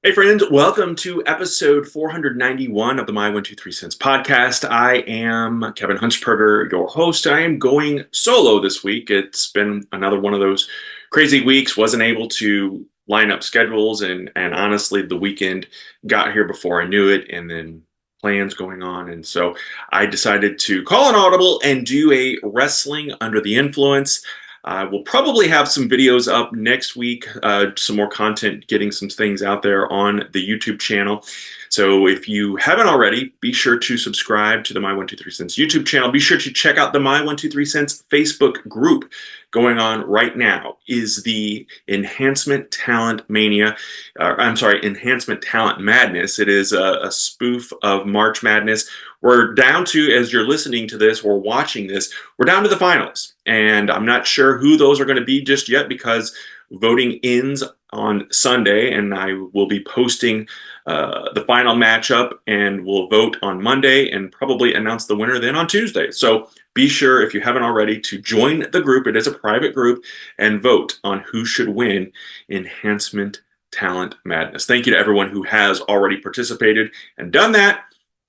Hey friends, welcome to episode 491 of the My 123 Cents podcast. I am Kevin Huntsberger, your host. I am going solo this week. It's been another one of those crazy weeks. Wasn't able to line up schedules, and honestly, the weekend got here before I knew it, and then plans going on. And so I decided to call an audible and do a wrestling under the influence. We'll probably have some videos up next week, some more content, getting some things out there on the YouTube channel. So if you haven't already, be sure to subscribe to the My 123 Cents YouTube channel. Be sure to check out the My 123 Cents Facebook group. Going on right now is the Enhancement Talent Mania. Enhancement Talent Madness. It is a spoof of March Madness. We're down to, as you're listening to this or watching this, we're down to the finals. And I'm not sure who those are going to be just yet because voting ends on Sunday, and I will be posting the final matchup, and we'll vote on Monday and probably announce the winner then on Tuesday. So be sure, if you haven't already, to join the group. It is a private group, and vote on who should win Enhancement Talent Madness. Thank you to everyone who has already participated and done that.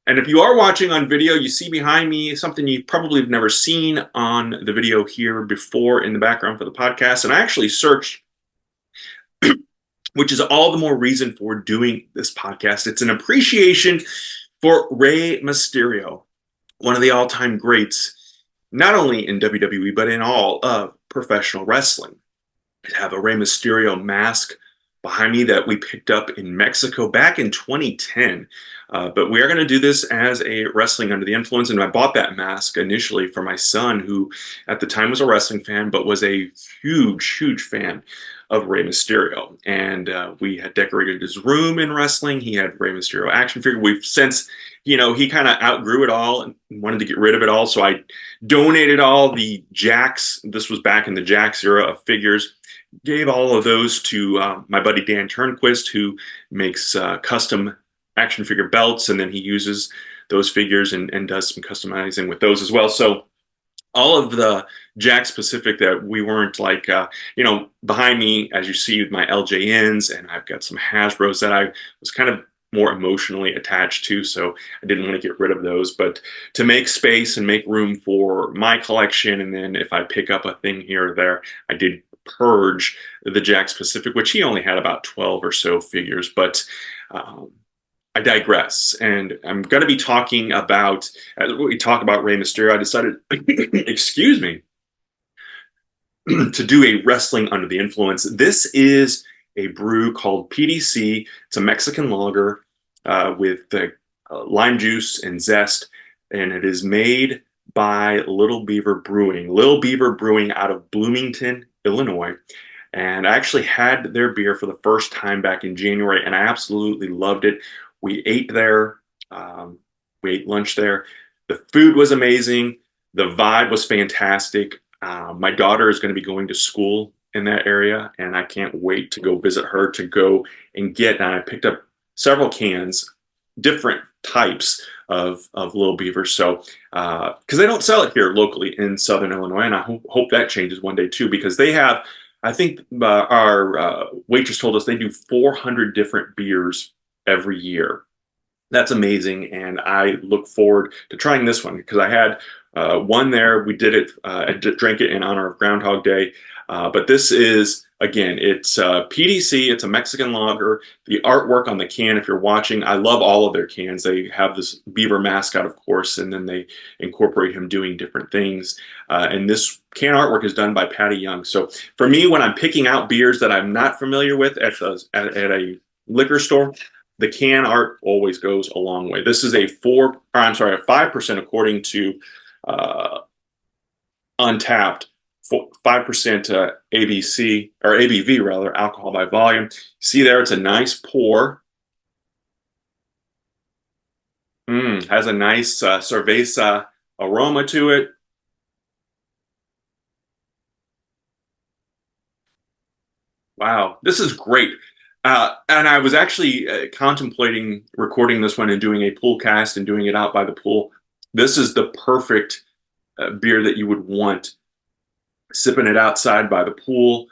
And if you are watching on video, you see behind me something you probably have never seen on the video here before in the background for the podcast. And I actually searched, which is all the more reason for doing this podcast. It's an appreciation for Rey Mysterio, one of the all-time greats, not only in WWE, but in all of professional wrestling. I have a Rey Mysterio mask behind me that we picked up in Mexico back in 2010. But we are going to do this as a wrestling under the influence. And I bought that mask initially for my son, who at the time was a wrestling fan, but was a huge, huge fan of Rey Mysterio. And we had decorated his room in wrestling. He had Rey Mysterio action figure. We've since, he kind of outgrew it all and wanted to get rid of it all. So I donated all the Jacks. This was back in the Jacks era of figures. Gave all of those to my buddy Dan Turnquist, who makes custom action figure belts, and then he uses those figures and does some customizing with those as well. So all of the Jack specific that we weren't like, behind me, as you see, with my LJNs, and I've got some Hasbros that I was kind of more emotionally attached to, so I didn't want to get rid of those. But to make space and make room for my collection, and then if I pick up a thing here or there, I did purge the Jack specific, which he only had about 12 or so figures. But I digress, and I'm going to be talking about, as we talk about Rey Mysterio, I decided, excuse me, to do a wrestling under the influence. This is a brew called PDC. It's a Mexican lager with lime juice and zest, and it is made by Lil Beaver Brewing. Lil Beaver Brewing out of Bloomington, Illinois. And I actually had their beer for the first time back in January, and I absolutely loved it. We ate there. We ate lunch there. The food was amazing. The vibe was fantastic. My daughter is going to be going to school in that area, and I can't wait to go visit her, to go and get. And I picked up several cans, different types of Lil Beaver. So, because they don't sell it here locally in Southern Illinois, and I hope that changes one day too, because they have, I think our waitress told us they do 400 different beers every year. That's amazing, and I look forward to trying this one because I had one there. We did it, I drank it in honor of Groundhog Day, but this is, again, it's PDC. It's a Mexican lager. The artwork on the can, if you're watching, I love all of their cans. They have this beaver mascot, of course, and then they incorporate him doing different things. And this can artwork is done by Patty Young. So for me, when I'm picking out beers that I'm not familiar with at a liquor store, the can art always goes a long way. This is a 5% according to Untapped, 5% ABC, or ABV rather, alcohol by volume. See there, it's a nice pour. Has a nice cerveza aroma to it. Wow, this is great. And I was actually contemplating recording this one and doing a pool cast and doing it out by the pool. This is the perfect beer that you would want, sipping it outside by the pool,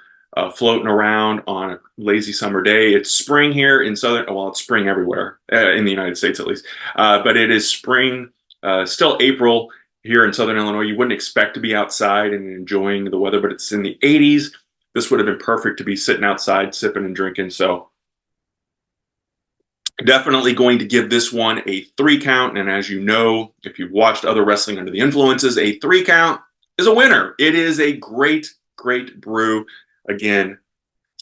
floating around on a lazy summer day. It's spring here in southern, well, it's spring everywhere, in the United States at least, but it is spring, still April here in southern Illinois. You wouldn't expect to be outside and enjoying the weather, but it's in the 80s. This would have been perfect to be sitting outside, sipping and drinking. So definitely going to give this one a 3 count. And as you know, if you've watched other wrestling under the influences, a 3 count is a winner. It is a great, great brew. Again,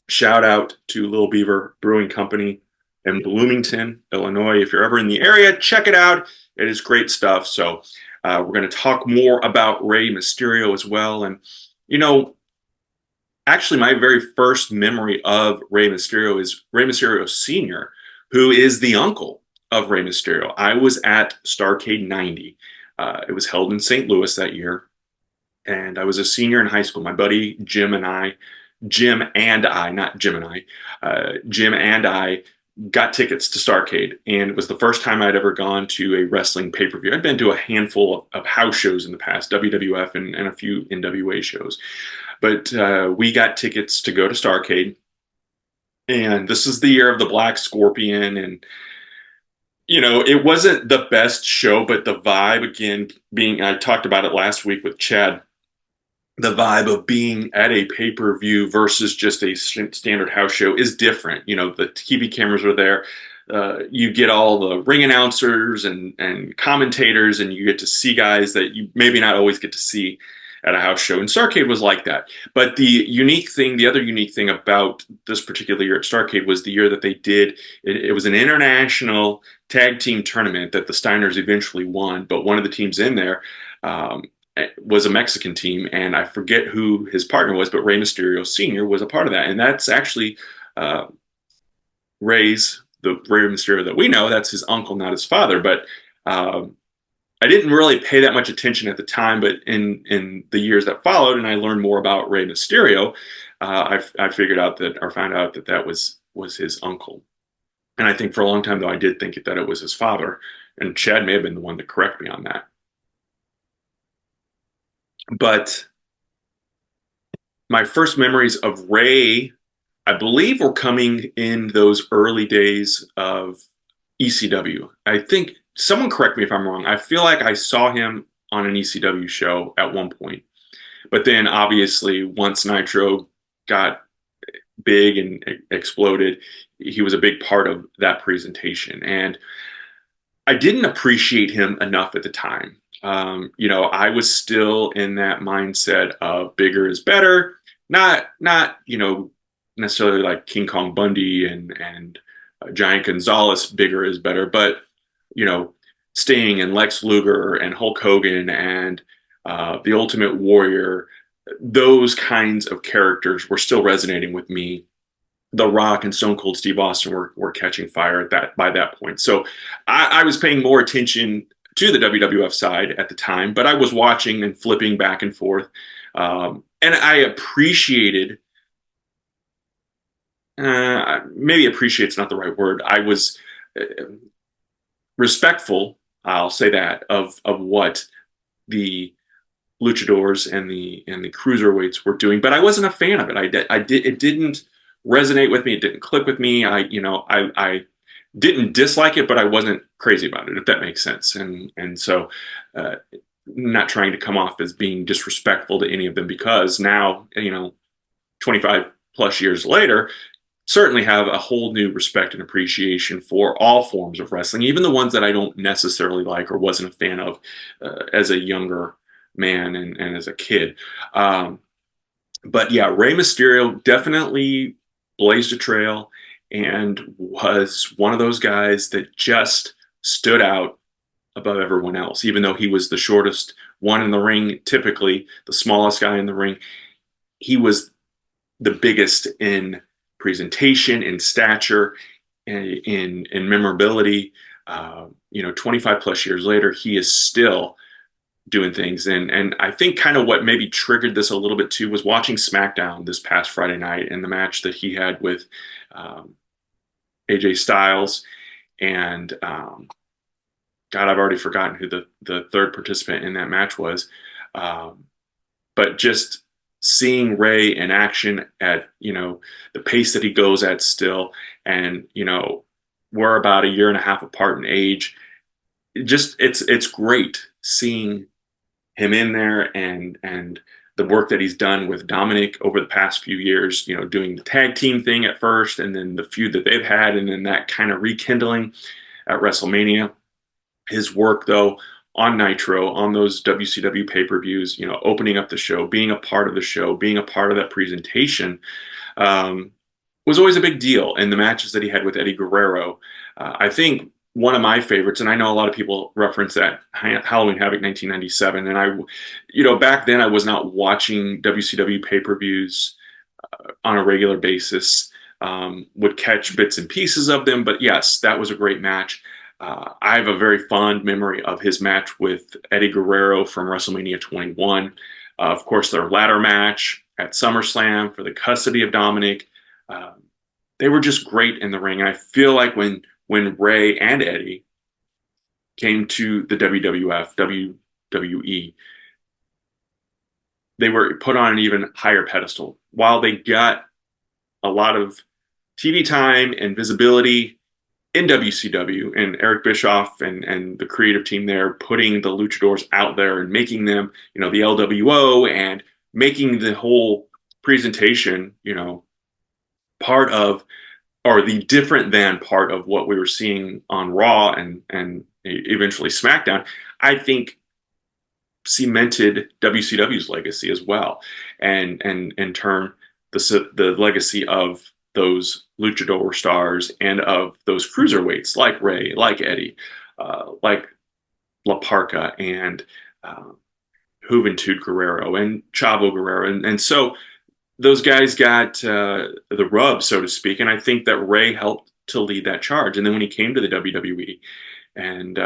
shout out to Lil Beaver Brewing Company in Bloomington, Illinois. If you're ever in the area, check it out. It is great stuff. So we're going to talk more about Rey Mysterio as well. And, you know, actually, my very first memory of Rey Mysterio is Rey Mysterio Sr., who is the uncle of Rey Mysterio. I was at Starrcade 90. It was held in St. Louis that year. And I was a senior in high school. My buddy Jim and I, not Jim and Jim and I got tickets to Starrcade. And it was the first time I'd ever gone to a wrestling pay-per-view. I'd been to a handful of house shows in the past, WWF and a few NWA shows. But we got tickets to go to Starrcade. And this is the year of the Black Scorpion. And, you know, it wasn't the best show, but the vibe, again, I talked about it last week with Chad, the vibe of being at a pay-per-view versus just a standard house show is different. You know, the TV cameras are there. You get all the ring announcers and commentators, and you get to see guys that you maybe not always get to see at a house show. And Starrcade was like that. But the other unique thing about this particular year at Starrcade was the year that they did, it was an international tag team tournament that the Steiners eventually won. But one of the teams in there was a Mexican team, and I forget who his partner was, but Rey Mysterio Sr. was a part of that. And that's actually the Rey Mysterio that we know. That's his uncle, not his father. But I didn't really pay that much attention at the time, but in the years that followed, and I learned more about Rey Mysterio, I found out that that was his uncle. And I think for a long time, though, I did think that it was his father. And Chad may have been the one to correct me on that. But my first memories of Rey, I believe, were coming in those early days of ECW. I think, someone correct me if I'm wrong, I feel like I saw him on an ECW show at one point. But then obviously once Nitro got big and exploded, he was a big part of that presentation. And I didn't appreciate him enough at the time. You know, I was still in that mindset of bigger is better, not you know, necessarily like King Kong Bundy and Giant Gonzalez, bigger is better, but you know, Sting and Lex Luger and Hulk Hogan and the Ultimate Warrior, those kinds of characters were still resonating with me. The Rock and Stone Cold Steve Austin were catching fire by that point. So I was paying more attention to the WWF side at the time, but I was watching and flipping back and forth. And I appreciated, maybe appreciate's not the right word. I was respectful, I'll say that, of what the luchadors and the cruiserweights were doing, but I wasn't a fan of it. It didn't resonate with me. It didn't click with me. I didn't dislike it, but I wasn't crazy about it, if that makes sense. And so, not trying to come off as being disrespectful to any of them, because now, you know, 25 plus years later, certainly have a whole new respect and appreciation for all forms of wrestling, even the ones that I don't necessarily like or wasn't a fan of as a younger man and as a kid. But yeah, Rey Mysterio definitely blazed a trail and was one of those guys that just stood out above everyone else, even though he was the shortest one in the ring, typically the smallest guy in the ring. He was the biggest in presentation, in stature, in memorability. You know, 25 plus years later, he is still doing things. And I think kind of what maybe triggered this a little bit too was watching SmackDown this past Friday night and the match that he had with AJ Styles. And God, I've already forgotten who the third participant in that match was. But just seeing Rey in action at, the pace that he goes at still, and, we're about a year and a half apart in age. It's great seeing him in there, and the work that he's done with Dominic over the past few years, doing the tag team thing at first, and then the feud that they've had, and then that kind of rekindling at WrestleMania. His work, though, on Nitro, on those WCW pay-per-views, opening up the show, being a part of the show, being a part of that presentation, um, was always a big deal. And the matches that he had with Eddie Guerrero, I think one of my favorites, and I know a lot of people reference that Halloween Havoc 1997, and back then I was not watching WCW pay-per-views on a regular basis. Would catch bits and pieces of them, but yes, that was a great match. I have a very fond memory of his match with Eddie Guerrero from WrestleMania 21. Of course, their ladder match at SummerSlam for the custody of Dominic. Uh, they were just great in the ring. And I feel like when Rey and Eddie came to the WWF, WWE, they were put on an even higher pedestal. While they got a lot of TV time and visibility in WCW, and Eric Bischoff and the creative team there putting the luchadors out there and making them, the LWO, and making the whole presentation, part of, or the different than part of what we were seeing on Raw and eventually SmackDown, I think cemented WCW's legacy as well, and in turn the legacy of those luchador stars and of those cruiserweights like Rey, like Eddie, like La Parca, and Juventud Guerrero and Chavo Guerrero, and so those guys got the rub, so to speak. And I think that Rey helped to lead that charge. And then when he came to the WWE, and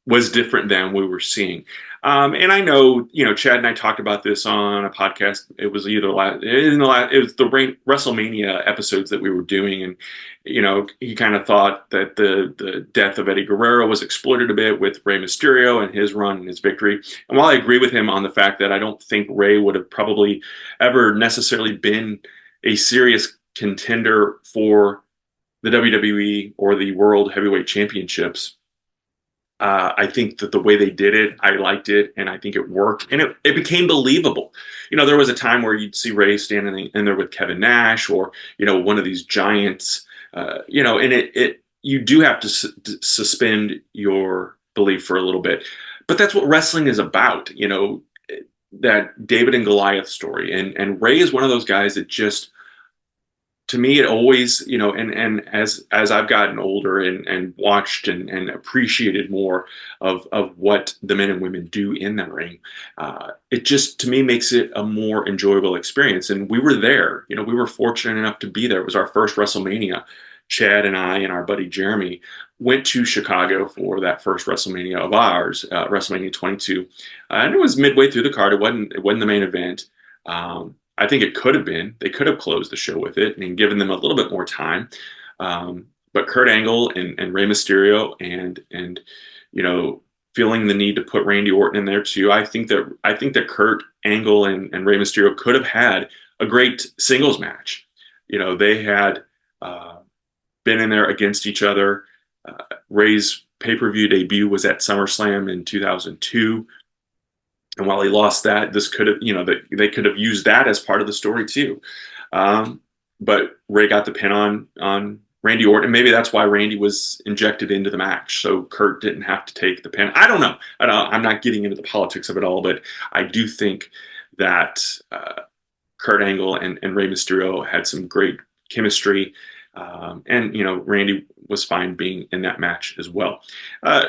was different than we were seeing. And I know, Chad and I talked about this on a podcast. It was either it was the WrestleMania episodes that we were doing, and he kind of thought that the death of Eddie Guerrero was exploited a bit with Rey Mysterio and his run and his victory. And while I agree with him on the fact that I don't think Rey would have probably ever necessarily been a serious contender for the WWE or the World Heavyweight Championships, I think that the way they did it, I liked it, and I think it worked, and it became believable. There was a time where you'd see Rey standing in there with Kevin Nash, or one of these giants, and it you do have to suspend your belief for a little bit, but that's what wrestling is about. That David and Goliath story, and Rey is one of those guys that just, to me, it always, and as I've gotten older and watched and appreciated more of what the men and women do in the ring, it just, to me, makes it a more enjoyable experience. And we were there, we were fortunate enough to be there. It was our first WrestleMania. Chad and I and our buddy Jeremy went to Chicago for that first WrestleMania of ours, WrestleMania 22, and it was midway through the card. It wasn't the main event. I think it could have been. They could have closed the show with it and given them a little bit more time. But Kurt Angle and Rey Mysterio and feeling the need to put Randy Orton in there too. I think that Kurt Angle and Rey Mysterio could have had a great singles match. They had been in there against each other. Rey's pay-per-view debut was at SummerSlam in 2002. And while he lost that, this could have, they could have used that as part of the story too. But Rey got the pin on Randy Orton. Maybe that's why Randy was injected into the match, so Kurt didn't have to take the pin. I don't know. I'm not getting into the politics of it all, but I do think that Kurt Angle and Rey Mysterio had some great chemistry. And Randy was fine being in that match as well.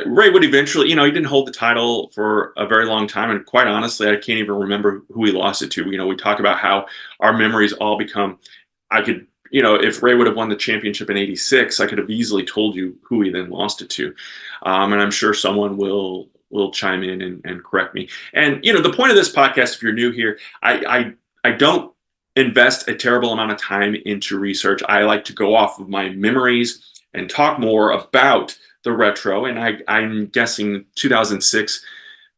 Rey would eventually, he didn't hold the title for a very long time, and quite honestly, I can't even remember who he lost it to. We talk about how our memories all become. I could, if Rey would have won the championship in '86, I could have easily told you who he then lost it to, and I'm sure someone will chime in and correct me. And the point of this podcast, if you're new here, I don't invest a terrible amount of time into research. I like to go off of my memories and talk more about the retro. And I'm guessing 2006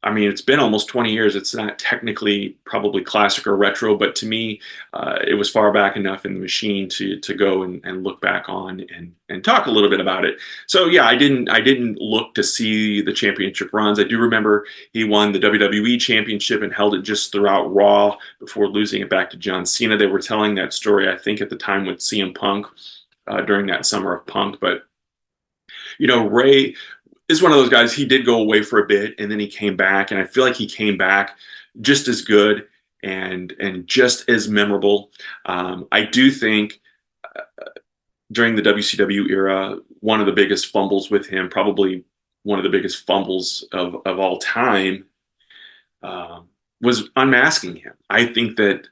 I mean, it's been almost 20 years. It's not technically probably classic or retro, but to me, it was far back enough in the machine to go and look back on and talk a little bit about it. So yeah, I didn't look to see the championship runs. I do remember he won the WWE championship and held it just throughout Raw before losing it back to John Cena. They were telling that story, I think, at the time with CM Punk during that summer of Punk, but Ray is one of those guys. He did go away for a bit, and then he came back, and I feel like he came back just as good and just as memorable. I do think during the WCW era, one of the biggest fumbles with him, probably one of the biggest fumbles of all time, uh, was unmasking him. I think that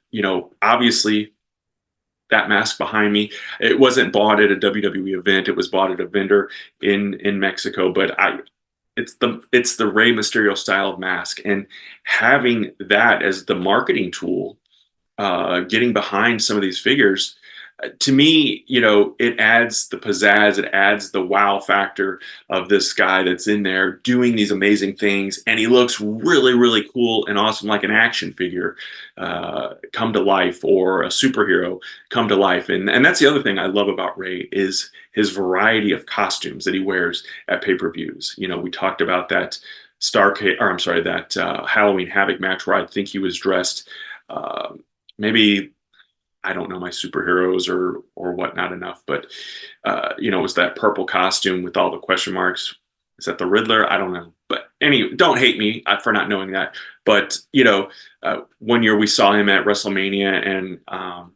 obviously that mask behind me. It wasn't bought at a WWE event. It was bought at a vendor in Mexico. But it's the Rey Mysterio style of mask, and having that as the marketing tool, getting behind some of these figures, to me, it adds the pizzazz, it adds the wow factor of this guy that's in there doing these amazing things, and he looks really, really cool and awesome, like an action figure come to life, or a superhero come to life. And that's the other thing I love about Ray is his variety of costumes that he wears at pay-per-views. We talked about that or I'm sorry, that Halloween Havoc match where I think he was dressed. Maybe I don't know my superheroes or whatnot enough, but it was that purple costume with all the question marks. Is that the Riddler? I don't know, but anyway, don't hate me for not knowing that. But one year we saw him at WrestleMania, and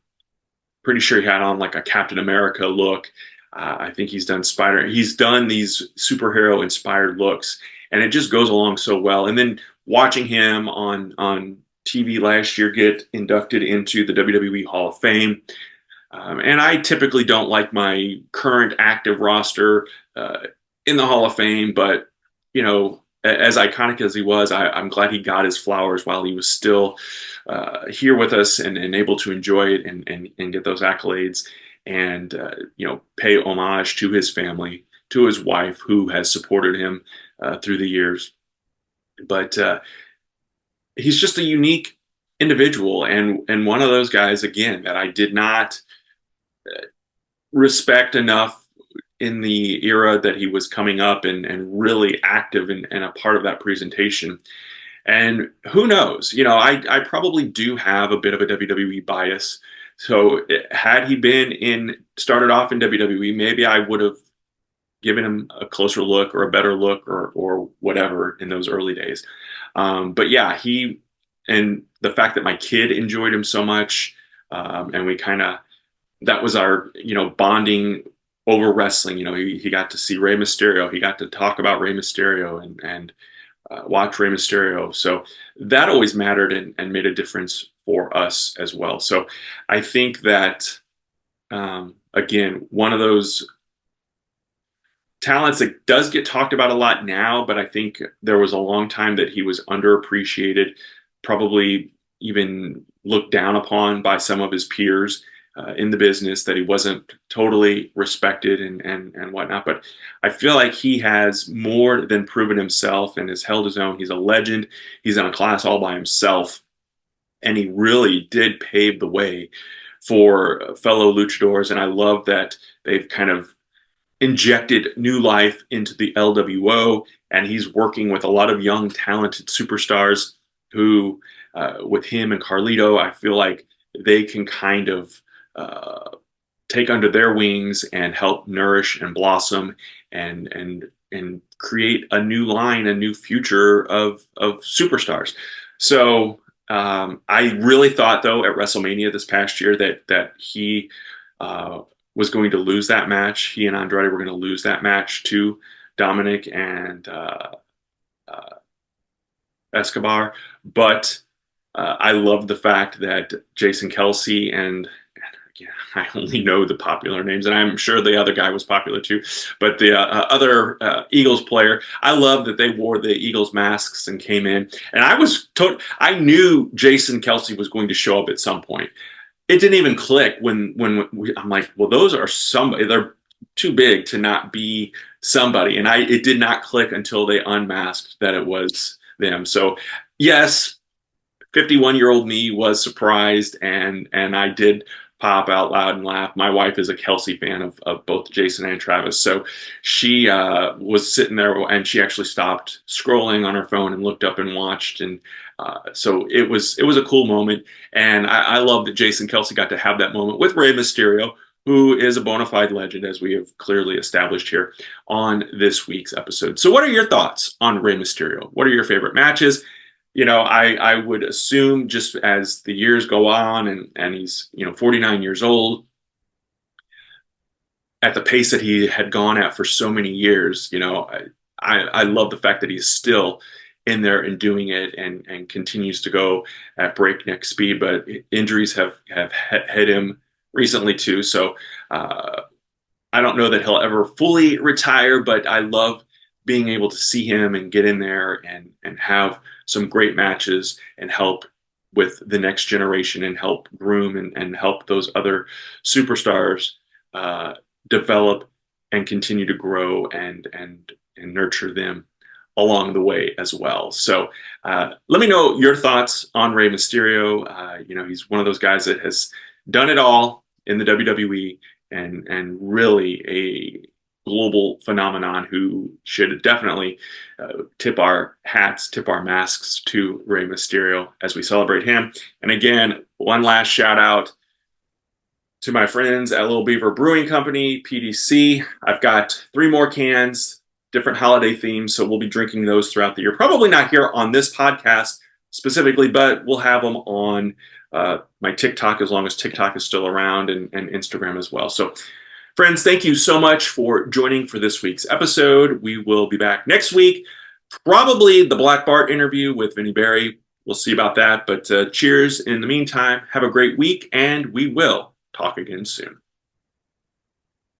pretty sure he had on like a Captain America look. I think he's done Spider. He's done these superhero inspired looks, and it just goes along so well. And then watching him on TV last year get inducted into the WWE Hall of Fame. And I typically don't like my current active roster in the Hall of Fame, but as iconic as he was, I'm glad he got his flowers while he was still here with us and able to enjoy it and get those accolades and pay homage to his family, to his wife who has supported him through the years. But he's just a unique individual, and one of those guys again that I did not respect enough in the era that he was coming up and really active and a part of that presentation. And who knows, I probably do have a bit of a WWE bias. So had he started off in WWE, maybe I would have given him a closer look or a better look or whatever in those early days. But yeah, and the fact that my kid enjoyed him so much, and that was our, bonding over wrestling. He got to see Rey Mysterio. He got to talk about Rey Mysterio and watch Rey Mysterio. So that always mattered and made a difference for us as well. So I think that, again, one of those talents that does get talked about a lot now, but I think there was a long time that he was underappreciated, probably even looked down upon by some of his peers in the business, that he wasn't totally respected and whatnot. But I feel like he has more than proven himself and has held his own. He's a legend. He's in a class all by himself. And he really did pave the way for fellow luchadors. And I love that they've kind of injected new life into the LWO, and he's working with a lot of young, talented superstars who, with him and Carlito, I feel like they can kind of take under their wings and help nourish and blossom and create a new line, a new future of superstars. So I really thought, though, at WrestleMania this past year that he was going to lose that match. He and Andrade were going to lose that match to Dominic and Escobar. But I love the fact that Jason Kelsey and yeah, I only know the popular names, and I'm sure the other guy was popular too. But the other Eagles player, I love that they wore the Eagles masks and came in. And I knew Jason Kelsey was going to show up at some point. It didn't even click when I'm like, well, those are somebody. They're too big to not be somebody. And it did not click until they unmasked that it was them. So yes, 51-year-old me was surprised, and I did pop out loud and laugh. My wife is a Kelsey fan of both Jason and Travis, so she was sitting there and she actually stopped scrolling on her phone and looked up and watched, and so it was a cool moment, and I love that Jason Kelsey got to have that moment with Rey Mysterio, who is a bona fide legend, as we have clearly established here on this week's episode. So, what are your thoughts on Rey Mysterio? What are your favorite matches? I would assume, just as the years go on and he's, 49 years old, at the pace that he had gone at for so many years, I love the fact that he's still in there and doing it and continues to go at breakneck speed. But injuries have hit him recently too. So I don't know that he'll ever fully retire, but I love being able to see him and get in there and have some great matches and help with the next generation and help groom and help those other superstars develop and continue to grow and nurture them along the way as well. So let me know your thoughts on Rey Mysterio. He's one of those guys that has done it all in the WWE and really a global phenomenon who should definitely tip our hats, tip our masks to Rey Mysterio as we celebrate him. And again, one last shout out to my friends at Lil Beaver Brewing Company, PDC. I've got 3 more cans, different holiday themes, so we'll be drinking those throughout the year. Probably not here on this podcast specifically, but we'll have them on my TikTok, as long as TikTok is still around, and Instagram as well. So friends, thank you so much for joining for this week's episode. We will be back next week. Probably the Black Bart interview with Vinnie Barry. We'll see about that. But cheers in the meantime. Have a great week, and we will talk again soon.